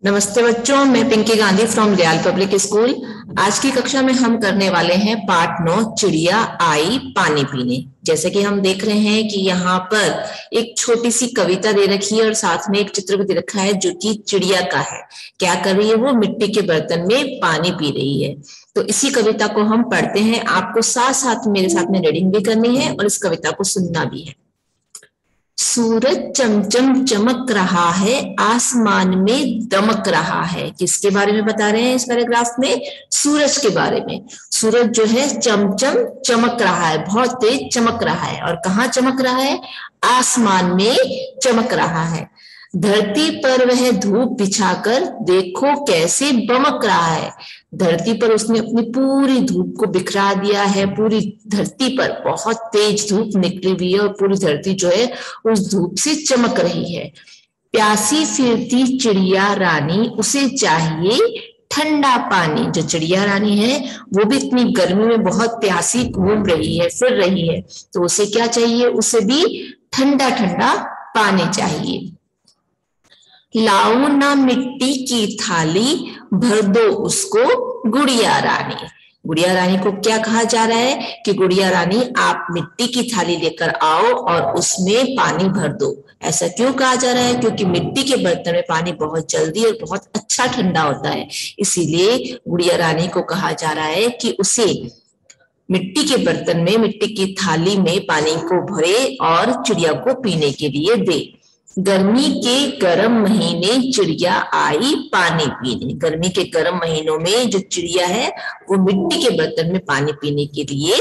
नमस्ते बच्चों, मैं पिंकी गांधी फ्रॉम रियाल पब्लिक स्कूल। आज की कक्षा में हम करने वाले हैं पार्ट 9, चिड़िया आई पानी पीने। जैसे कि हम देख रहे हैं कि यहाँ पर एक छोटी सी कविता दे रखी है और साथ में एक चित्र भी दे रखा है जो कि चिड़िया का है। क्या कर रही है वो? मिट्टी के बर्तन में पानी पी रही है। तो इसी कविता को हम पढ़ते हैं। आपको साथ साथ मेरे साथ में रीडिंग भी करनी है और इस कविता को सुनना भी है। सूरज चमचम चमक रहा है, आसमान में दमक रहा है। किसके बारे में बता रहे हैं इस पैराग्राफ में? सूरज के बारे में। सूरज जो है चमचम चमक रहा है, बहुत तेज चमक रहा है। और कहाँ चमक रहा है? आसमान में चमक रहा है। धरती पर वह धूप बिछाकर देखो कैसे बमक रहा है। धरती पर उसने अपनी पूरी धूप को बिखरा दिया है। पूरी धरती पर बहुत तेज धूप निकली हुई है और पूरी धरती जो है उस धूप से चमक रही है। प्यासी फिरती चिड़िया रानी, उसे चाहिए ठंडा पानी। जो चिड़िया रानी है वो भी इतनी गर्मी में बहुत प्यासी घूम रही है, फिर रही है, तो उसे क्या चाहिए? उसे भी ठंडा ठंडा पानी चाहिए। लाओ ना मिट्टी की थाली, भर दो उसको गुड़िया रानी। गुड़िया रानी को क्या कहा जा रहा है कि गुड़िया रानी आप मिट्टी की थाली लेकर आओ और उसमें पानी भर दो। ऐसा क्यों कहा जा रहा है? क्योंकि मिट्टी के बर्तन में पानी बहुत जल्दी और बहुत अच्छा ठंडा होता है, इसीलिए गुड़िया रानी को कहा जा रहा है कि उसे मिट्टी के बर्तन में, मिट्टी की थाली में पानी को भरे और चिड़िया को पीने के लिए दे। गर्मी के गर्म महीने चिड़िया आई पानी पीने। गर्मी के गर्म महीनों में जो चिड़िया है वो मिट्टी के बर्तन में पानी पीने के लिए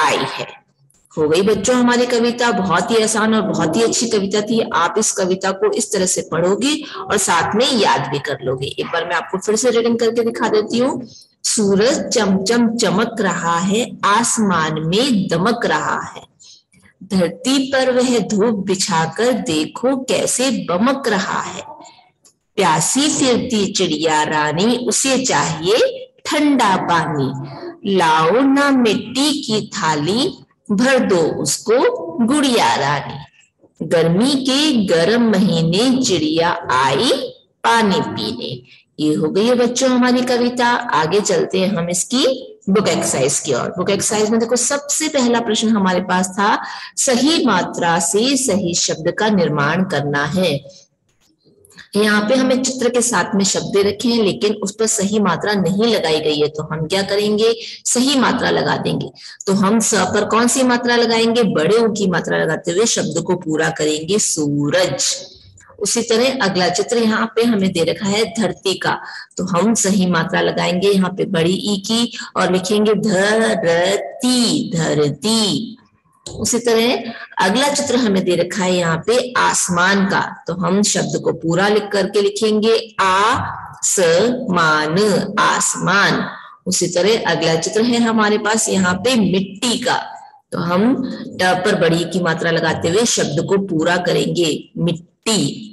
आई है। हो गई बच्चों हमारी कविता। बहुत ही आसान और बहुत ही अच्छी कविता थी। आप इस कविता को इस तरह से पढ़ोगे और साथ में याद भी कर लोगे। एक बार मैं आपको फिर से रीडिंग करके दिखा देती हूँ। सूरज चमचम चमक रहा है, आसमान में दमक रहा है। धरती पर वह धूप बिछाकर देखो कैसे बमक रहा है। प्यासी फिरती चिड़िया रानी, उसे चाहिए ठंडा पानी। लाओ ना मिट्टी की थाली, भर दो उसको गुड़िया रानी। गर्मी के गर्म महीने चिड़िया आई पानी पीने। ये हो गई है बच्चों हमारी कविता। आगे चलते हैं हम इसकी बुक एक्सरसाइज की ओर। बुक एक्सरसाइज में देखो सबसे पहला प्रश्न हमारे पास था, सही मात्रा से सही शब्द का निर्माण करना है। यहाँ पे हमें चित्र के साथ में शब्द रखे हैं लेकिन उस पर सही मात्रा नहीं लगाई गई है, तो हम क्या करेंगे? सही मात्रा लगा देंगे। तो हम स पर कौन सी मात्रा लगाएंगे? बड़े ऊ की मात्रा लगाते हुए शब्द को पूरा करेंगे, सूरज। उसी तरह अगला चित्र यहाँ पे हमें दे रखा है धरती का, तो हम सही मात्रा लगाएंगे यहाँ पे बड़ी ई की और लिखेंगे धरती, धरती। उसी तरह अगला चित्र हमें दे रखा है यहाँ पे आसमान का, तो हम शब्द को पूरा लिख करके लिखेंगे आसमान, आसमान। उसी तरह अगला चित्र है हमारे पास यहाँ पे मिट्टी का, तो हम ट पर बड़ी की मात्रा लगाते हुए शब्द को पूरा करेंगे, मिट्टी।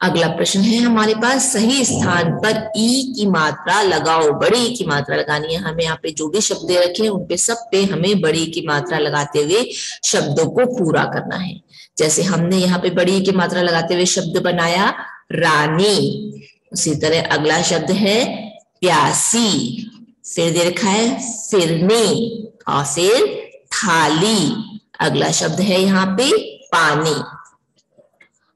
अगला प्रश्न है हमारे पास, सही स्थान पर ई की मात्रा लगाओ। बड़ी ई की मात्रा लगानी है हमें। यहाँ पे जो भी शब्द रखे हैं उन पे सब पे हमें बड़ी ई की मात्रा लगाते हुए शब्दों को पूरा करना है। जैसे हमने यहाँ पे बड़ी ई की मात्रा लगाते हुए शब्द बनाया रानी। उसी तरह अगला शब्द है प्यासी, फिर दे रखा है फिरने और फिर थाली। अगला शब्द है यहाँ पे पानी।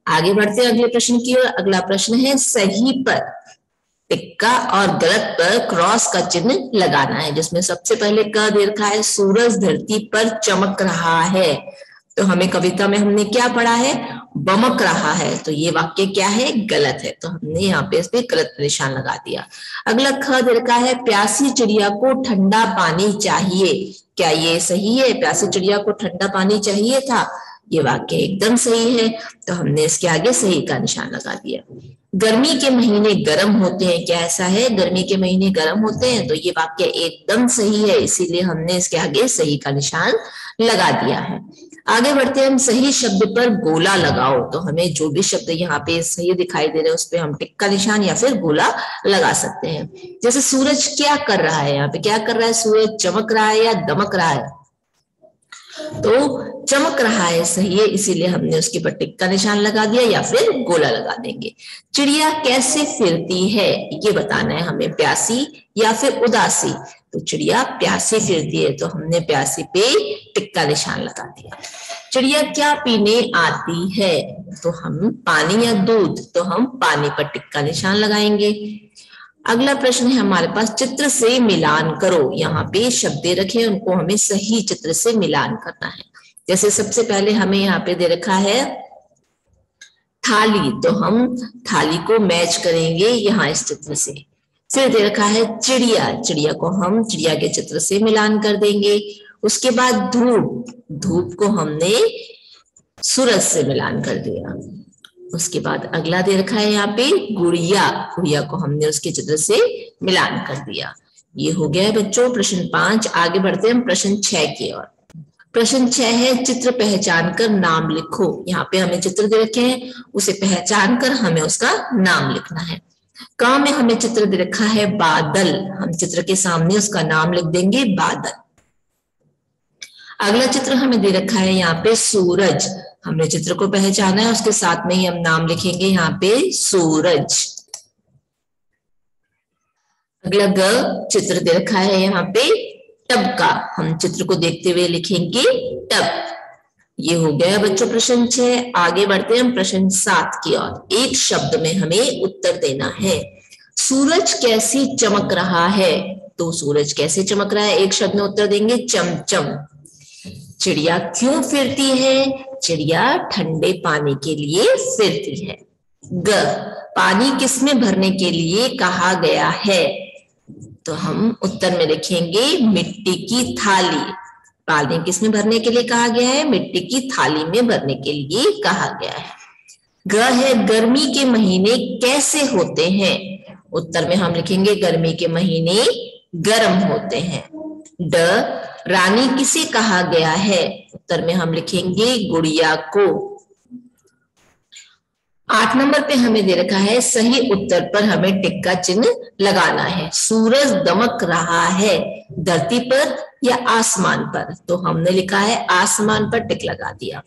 आगे बढ़ते हैं अगले प्रश्न की ओर। अगला प्रश्न है, सही पर टिक्का और गलत पर क्रॉस का चिन्ह लगाना है, जिसमें सबसे पहले क दे रखा है सूरज धरती पर चमक रहा है। तो हमें कविता में हमने क्या पढ़ा है? बमक रहा है, तो ये वाक्य क्या है? गलत है, तो हमने यहाँ पे इस पे गलत निशान लगा दिया। अगला ख दे रखा है, प्यासी चिड़िया को ठंडा पानी चाहिए। क्या ये सही है? प्यासी चिड़िया को ठंडा पानी चाहिए था, ये वाक्य एकदम सही है, तो हमने इसके आगे सही का निशान लगा दिया। गर्मी के महीने गर्म होते हैं, क्या ऐसा है? गर्मी के महीने गर्म होते हैं, तो ये वाक्य एकदम सही है, इसीलिए हमने इसके आगे सही का निशान लगा दिया है। आगे बढ़ते हैं हम, सही शब्द पर गोला लगाओ। तो हमें जो भी शब्द यहाँ पे सही दिखाई दे रहे हैं उस पे हम टिक का निशान या फिर गोला लगा सकते हैं। जैसे सूरज क्या कर रहा है? यहाँ पे क्या कर रहा है? सूरज चमक रहा है या दमक रहा है? तो चमक रहा है सही है, इसीलिए हमने उसके पर टिक का निशान लगा दिया या फिर गोला लगा देंगे। चिड़िया कैसे फिरती है ये बताना है हमें, प्यासी या फिर उदासी। तो चिड़िया प्यासी फिरती है, तो हमने प्यासी पे टिक का निशान लगा दिया। चिड़िया क्या पीने आती है, तो हम पानी या दूध, तो हम पानी पर टिक का निशान लगाएंगे। अगला प्रश्न है हमारे पास, चित्र से मिलान करो। यहाँ पे शब्द रखे, उनको हमें सही चित्र से मिलान करना है। जैसे सबसे पहले हमें यहाँ पे दे रखा है थाली, तो हम थाली को मैच करेंगे यहाँ इस चित्र से। फिर दे रखा है चिड़िया, चिड़िया को हम चिड़िया के चित्र से मिलान कर देंगे। उसके बाद धूप, धूप को हमने सूरज से मिलान कर दिया। उसके बाद अगला दे रखा है यहाँ पे गुड़िया, गुड़िया को हमने उसके चित्र से मिलान कर दिया। ये हो गया है बच्चों प्रश्न 5। आगे बढ़ते हैं हम प्रश्न 6 की ओर। प्रश्न 6 है चित्र पहचान कर नाम लिखो। यहाँ पे हमें चित्र दे रखे हैं, उसे पहचान कर हमें उसका नाम लिखना है। क में हमें चित्र दे रखा है बादल, हम चित्र के सामने उसका नाम लिख देंगे बादल। अगला चित्र हमें दे रखा है यहाँ पे सूरज, हमने चित्र को पहचाना है, उसके साथ में ही हम नाम लिखेंगे यहाँ पे सूरज। अगला ग चित्र दे रखा है यहाँ पे टब का, हम चित्र को देखते हुए लिखेंगे टब। ये हो गया बच्चों प्रश्न 6। आगे बढ़ते हैं हम प्रश्न 7 की ओर। एक शब्द में हमें उत्तर देना है। सूरज कैसी चमक रहा है, तो सूरज कैसे चमक रहा है एक शब्द में उत्तर देंगे चमचम। चिड़िया क्यों फिरती है, चिड़िया ठंडे पानी के लिए फिरती है। ग पानी किसमें भरने के लिए कहा गया है, तो हम उत्तर में लिखेंगे मिट्टी की थाली। पानी किसमें भरने के लिए कहा गया है, मिट्टी की थाली में भरने के लिए कहा गया है। ग है गर्मी के महीने कैसे होते हैं, उत्तर में हम लिखेंगे गर्मी के महीने गर्म होते हैं। ड रानी किसे कहा गया है, उत्तर में हम लिखेंगे गुड़िया को। 8 नंबर पे हमें दे रखा है सही उत्तर पर हमें टिक का चिन्ह लगाना है। सूरज दमक रहा है धरती पर या आसमान पर, तो हमने लिखा है आसमान पर टिक लगा दिया।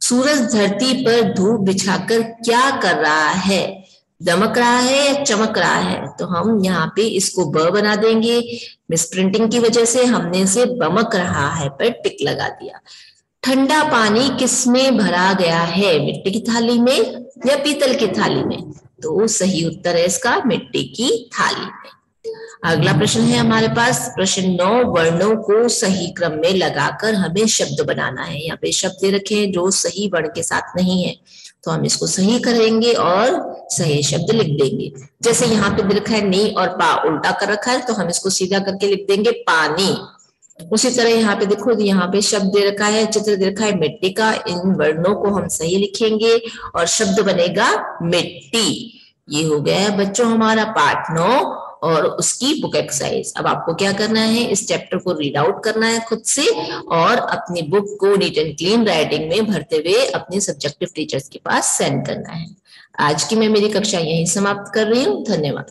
सूरज धरती पर धूप बिछाकर क्या कर रहा है, दमक रहा है या चमक रहा है, तो हम यहाँ पे इसको ब बना देंगे। मिस प्रिंटिंग की वजह से हमने इसे बमक रहा है पर टिक लगा दिया। ठंडा पानी किसमें भरा गया है, मिट्टी की थाली में या पीतल की थाली में, तो सही उत्तर है इसका मिट्टी की थाली में। अगला प्रश्न है हमारे पास प्रश्न 9, वर्णों को सही क्रम में लगाकर हमें शब्द बनाना है। यहाँ पे शब्द दे रखे हैं जो सही वर्ण के साथ नहीं है, तो हम इसको सही करेंगे और सही शब्द लिख देंगे। जैसे यहाँ पे दे रखा है नी और पा उल्टा कर रखा है, तो हम इसको सीधा करके लिख देंगे पानी। उसी तरह यहाँ पे देखो, यहाँ पे शब्द दे रखा है, चित्र दे रखा है मिट्टी का, इन वर्णों को हम सही लिखेंगे और शब्द बनेगा मिट्टी। ये हो गया है बच्चों हमारा पाठ 9 और उसकी बुक एक्सरसाइज। अब आपको क्या करना है, इस चैप्टर को रीड आउट करना है खुद से और अपनी बुक को नीट एंड क्लीन राइटिंग में भरते हुए अपने सब्जेक्टिव टीचर्स के पास सेंड करना है। आज की मैं मेरी कक्षा यहीं समाप्त कर रही हूँ। धन्यवाद।